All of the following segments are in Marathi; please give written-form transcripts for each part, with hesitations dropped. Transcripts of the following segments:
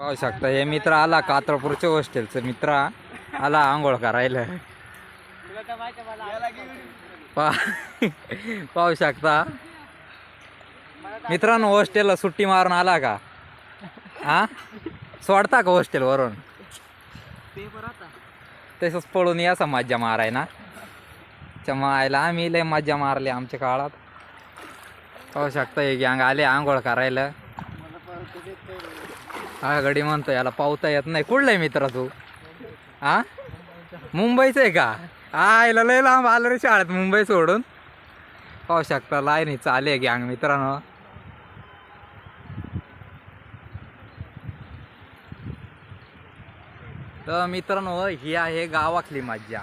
पाहू शकता हे मित्र आला कात्रपूरच्या हॉस्टेलचा मित्र आला आंघोळ करायला. पाहू शकता मित्रांनो हॉस्टेलला सुट्टी मारून आला का? हा सोडता का हॉस्टेल वरून? तसंच पळून या मज्जा माराय ना मायला आम्ही लय मज्जा मारली आमच्या काळात. पाहू शकता हे गँग आले आंघोळ करायला. हा गडी म्हणतो याला पावता येत नाही. कुठला आहे मित्र तू? हा मुंबईचं आहे का? आयला लय लांब आलं रे शाळेत मुंबई सोडून. पाहू शकता लाईन चाले गँग मित्रांनो. तर मित्रांनो ही आहे गावातली मज्जा.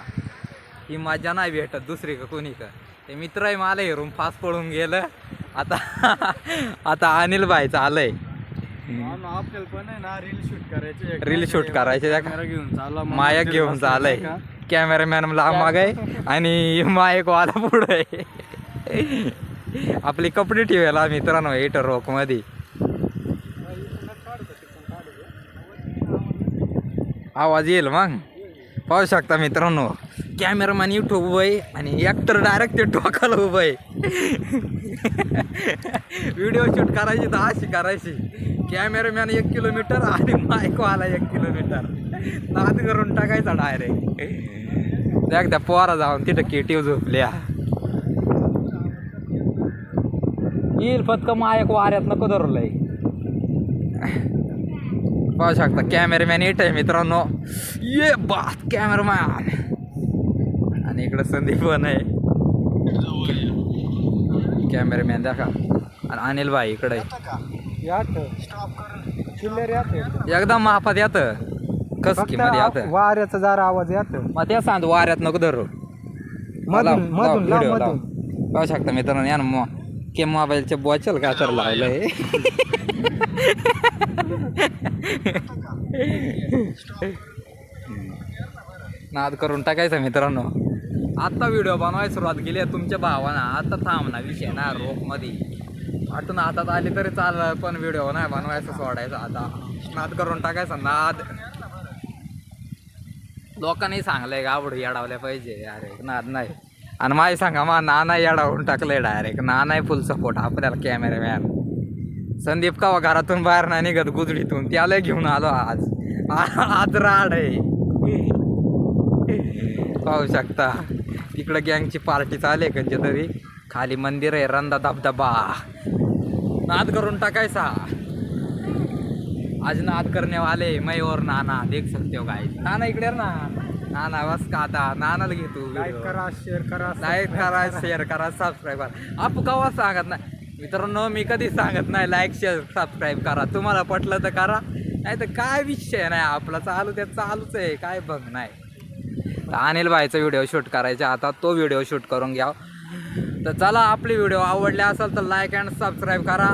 ही मज्जा नाही भेटत दुसरी का कोणी का. ते मित्र आहे मला हेरून फास्ट पळून गेलं. आता आता अनिल भाईचं आलंय. आपल्याला पण आहे ना रील शूट करायचे. रील शूट करायचे घेऊन चालला मायक घेऊन चालय. कॅमेरामॅन लांब माग आहे आणि मायक वाला पुढे आहे. आपली कपडे ठेवायला मित्रांनो एटर रोक मध्ये. आवाज येईल मग. पाहू शकता मित्रांनो कॅमेरामॅन इथं उभं आहे आणि ॲक्टर डायरेक्ट ते टोकाला उभं आहे. व्हिडिओ शूट करायची तर अशी करायची. कॅमेरामॅन 1 किलोमीटर आणि माईकवाला 1 किलोमीटर. नाद करून टाकायचा डायरेक्ट. त्या पोरा जाऊन तिथं केटीव झोपल्या. येईल फक्त मायक वाऱ्यात नको धरलंय. पाहू शकता कॅमेरामॅन येत आहे मित्रांनो. ये बात कॅमेरामॅन. आणि इकडं संदीप पण आहे कॅमेरामॅन देखा. आणि अनिल भाई इकडे एकदम माफात येत कसकी मध्ये येत. वाऱ्याचा जरा आवाज येत. मग ते सांग वाऱ्यात नको धरू. पाहू शकता मित्रांनो या ना के मोबाईलच्या बॉचल का तर लावलंय. नाद करून टाकायचं मित्रांनो. आता व्हिडिओ बनवायला सुरुवात केली आहे तुमच्या भावानं. आता थांबना विषय ना रोक मध्ये वाटून हातात आली तरी चाललं पण व्हिडिओ नाही बनवायचं सोडायचं. आता नाद करून टाकायचा नाद. लोकांनी सांगलंय गाबडू येडावल्या पाहिजे. अरे नाद नाही. आणि माही सांगा मा नाना येडावून टाकलंय डायरेक्ट. नाना फुल सपोर्ट आपल्याला कॅमेरामॅन. संदीप कावा घरातून बाहेर नाही निघत गुजडीतून त्याला घेऊन आलो आज. आज राड आहे. पाहू शकता इकडं गँगची पार्टी चालू आहे कंचे तरी. खाली मंदिर आहे रंदा धबधबा. नाद करून टाकायचा. आज नाद करने वाले मैं और नाना देख सकते हो गाइस. नाना इकडे ना. नाना बस का आता नानाला घेतो. लाईक करा शेअर करा. लाईक करा शेअर करा सबस्क्राईब करा. आप कवा सांगत नाही मित्रांनो. मी कधी सांगत नाही लाईक शेअर सबस्क्राईब करा. तुम्हाला पटलं तर करा नाही तर काय विषय नाही आपला. चालू त्या चालूच आहे काय बघ नाही. अनिल भाईचा व्हिडिओ शूट करायचा आता तो व्हिडिओ शूट करून घ्या. तर चला आपली व्हिडिओ आवडले असेल तर लाईक अँड सबस्क्राईब करा.